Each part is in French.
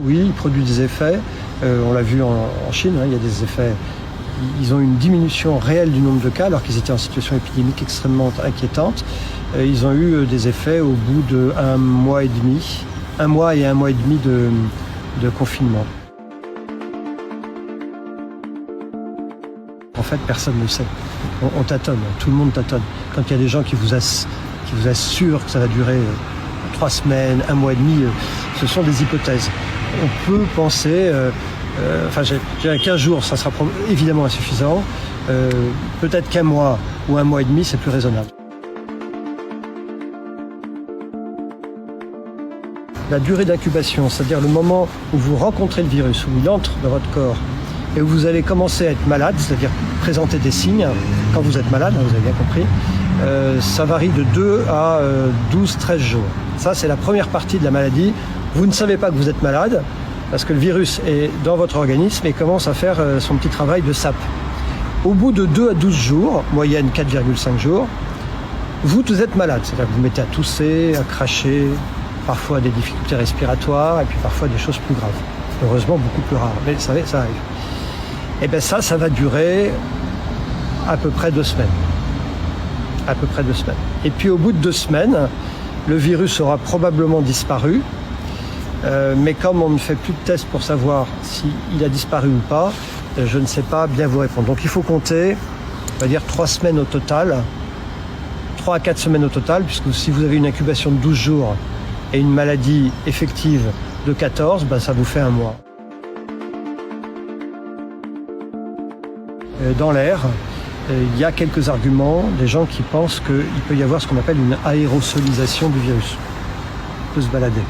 Oui, il produit des effets. On l'a vu en Chine, il y a des effets. Ils ont une diminution réelle du nombre de cas alors qu'ils étaient en situation épidémique extrêmement inquiétante. Ils ont eu des effets au bout de 1 mois et demi, 1 mois et 1 mois et demi de confinement. En fait, personne ne sait. On tâtonne, tout le monde tâtonne. Quand il y a des gens qui vous assurent que ça va durer 3 semaines, 1 mois et demi, ce sont des hypothèses. On peut penser, je dirais 15 jours, ça sera évidemment insuffisant. Peut-être qu'1 mois ou 1 mois et demi, c'est plus raisonnable. La durée d'incubation, c'est-à-dire le moment où vous rencontrez le virus, où il entre dans votre corps, et où vous allez commencer à être malade, c'est-à-dire présenter des signes, quand vous êtes malade, vous avez bien compris, ça varie de 2 à 12-13 jours. Ça, c'est la première partie de la maladie. Vous ne savez pas que vous êtes malade, parce que le virus est dans votre organisme et commence à faire son petit travail de sape. Au bout de 2 à 12 jours, moyenne 4,5 jours, vous êtes malade. C'est-à-dire que vous mettez à tousser, à cracher, parfois des difficultés respiratoires, et puis parfois des choses plus graves. Heureusement, beaucoup plus rares, mais ça arrive. Et bien ça va durer à peu près 2 semaines. À peu près 2 semaines. Et puis au bout de 2 semaines, le virus aura probablement disparu. Mais comme on ne fait plus de tests pour savoir s'il a disparu ou pas, je ne sais pas bien vous répondre. Donc il faut compter, on va dire 3 semaines au total, 3 à 4 semaines au total, puisque si vous avez une incubation de 12 jours et une maladie effective de 14, ça vous fait 1 mois. Dans l'air, il y a quelques arguments, des gens qui pensent qu'il peut y avoir ce qu'on appelle une aérosolisation du virus. Il peut se balader.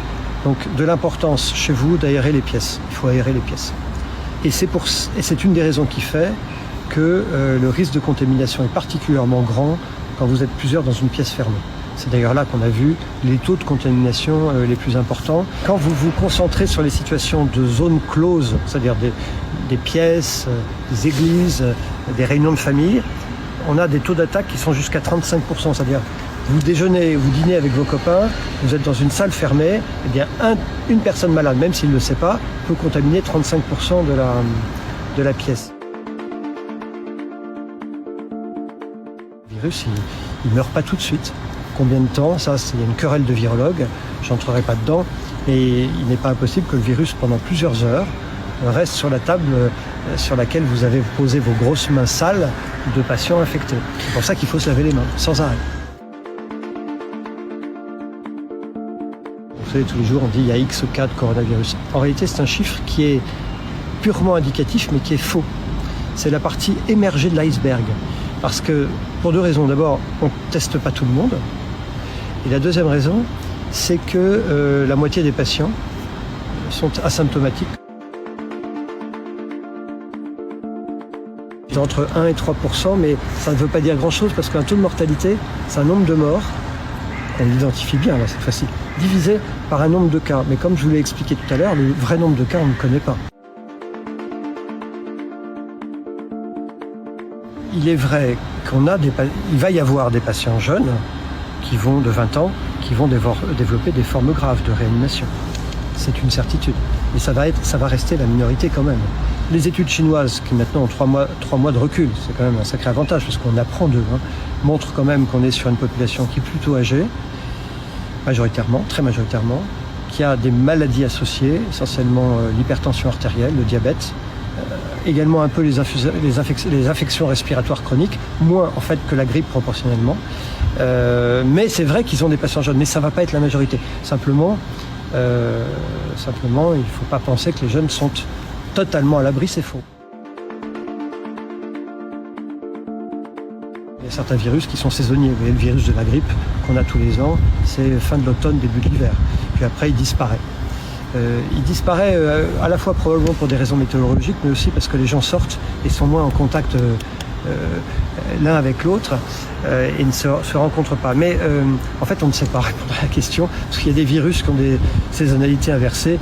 Donc de l'importance chez vous d'aérer les pièces. Il faut aérer les pièces. Et c'est une des raisons qui fait que le risque de contamination est particulièrement grand quand vous êtes plusieurs dans une pièce fermée. C'est d'ailleurs là qu'on a vu les taux de contamination les plus importants. Quand vous vous concentrez sur les situations de zones closes, c'est-à-dire des pièces, des églises, des réunions de famille, on a des taux d'attaque qui sont jusqu'à 35%. C'est-à-dire vous déjeunez, vous dînez avec vos copains, vous êtes dans une salle fermée, eh bien une personne malade, même s'il ne le sait pas, peut contaminer 35% de la pièce. Le virus, il ne meurt pas tout de suite. Combien de temps? Ça, il y a une querelle de virologues, je n'entrerai pas dedans, et il n'est pas impossible que le virus, pendant plusieurs heures, reste sur la table sur laquelle vous avez posé vos grosses mains sales de patients infectés. C'est pour ça qu'il faut se laver les mains, sans arrêt. Vous savez, tous les jours, on dit qu'il y a X cas de coronavirus. En réalité, c'est un chiffre qui est purement indicatif, mais qui est faux. C'est la partie émergée de l'iceberg. Parce que, pour 2 raisons. D'abord, on ne teste pas tout le monde. Et la deuxième raison, c'est que la moitié des patients sont asymptomatiques. C'est entre 1 et 3%, mais ça ne veut pas dire grand-chose parce qu'un taux de mortalité, c'est un nombre de morts, on l'identifie bien là cette fois-ci, divisé par un nombre de cas. Mais comme je vous l'ai expliqué tout à l'heure, le vrai nombre de cas, on ne connaît pas. Il est vrai il va y avoir des patients jeunes de 20 ans qui vont développer des formes graves de réanimation. C'est une certitude. Mais ça va rester la minorité quand même. Les études chinoises, qui maintenant ont 3 mois de recul, c'est quand même un sacré avantage parce qu'on apprend d'eux, montrent quand même qu'on est sur une population qui est plutôt âgée, très majoritairement, qui a des maladies associées, essentiellement l'hypertension artérielle, le diabète, également un peu les affections respiratoires chroniques, moins en fait que la grippe proportionnellement. Mais c'est vrai qu'ils ont des patients jeunes, mais ça ne va pas être la majorité. Simplement, il ne faut pas penser que les jeunes sont totalement à l'abri, c'est faux. Il y a certains virus qui sont saisonniers. Vous voyez, le virus de la grippe qu'on a tous les ans, c'est fin de l'automne, début de l'hiver. Puis après, il disparaît. Il disparaît à la fois probablement pour des raisons météorologiques, mais aussi parce que les gens sortent et sont moins en contact l'un avec l'autre et ne se rencontrent pas. Mais en fait, on ne sait pas répondre à la question, parce qu'il y a des virus qui ont des saisonnalités inversées.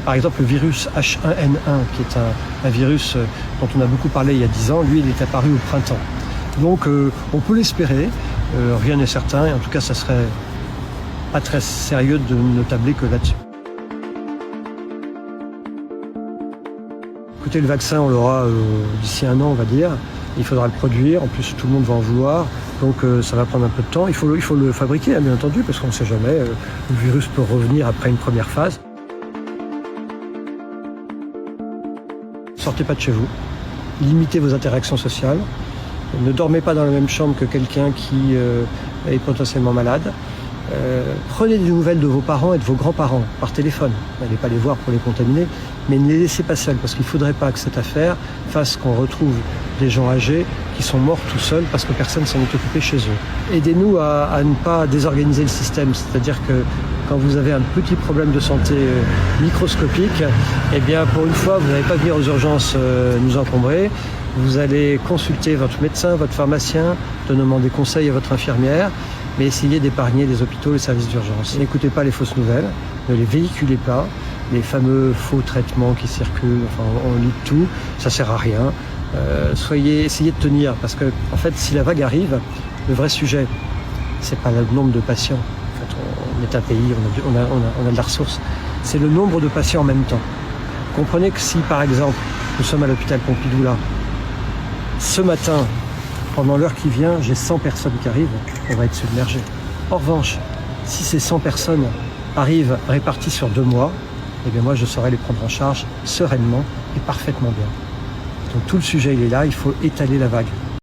Par exemple, le virus H1N1, qui est un virus dont on a beaucoup parlé il y a 10 ans, lui, il est apparu au printemps. Donc, on peut l'espérer, rien n'est certain, et en tout cas, ça serait pas très sérieux de ne tabler que là-dessus. Écoutez, le vaccin, on l'aura d'ici 1 an, on va dire. Il faudra le produire. En plus, tout le monde va en vouloir. Donc, ça va prendre un peu de temps. Il faut le fabriquer, hein, bien entendu, parce qu'on ne sait jamais. Le virus peut revenir après une première phase. Sortez pas de chez vous. Limitez vos interactions sociales. Ne dormez pas dans la même chambre que quelqu'un qui est potentiellement malade. Prenez des nouvelles de vos parents et de vos grands-parents par téléphone. N'allez pas les voir pour les contaminer, mais ne les laissez pas seuls, parce qu'il ne faudrait pas que cette affaire fasse qu'on retrouve des gens âgés qui sont morts tout seuls parce que personne s'en est occupé chez eux. Aidez-nous à ne pas désorganiser le système, c'est-à-dire que quand vous avez un petit problème de santé microscopique, eh bien pour une fois, vous n'allez pas venir aux urgences nous encombrer. Vous allez consulter votre médecin, votre pharmacien, demander conseil à votre infirmière, mais essayez d'épargner les hôpitaux, les services d'urgence. N'écoutez pas les fausses nouvelles, ne les véhiculez pas, les faux traitements qui circulent, enfin on lit tout, ça sert à rien. Essayez de tenir, parce que en fait, si la vague arrive, le vrai sujet, c'est pas le nombre de patients. En fait, on est un pays, on a de la ressource. C'est le nombre de patients en même temps. Comprenez que si, par exemple, nous sommes à l'hôpital Pompidou là, ce matin, pendant l'heure qui vient, j'ai 100 personnes qui arrivent, on va être submergé. En revanche, si ces 100 personnes arrivent réparties sur 2 mois, eh bien moi je saurais les prendre en charge sereinement et parfaitement bien. Donc tout le sujet il est là, il faut étaler la vague.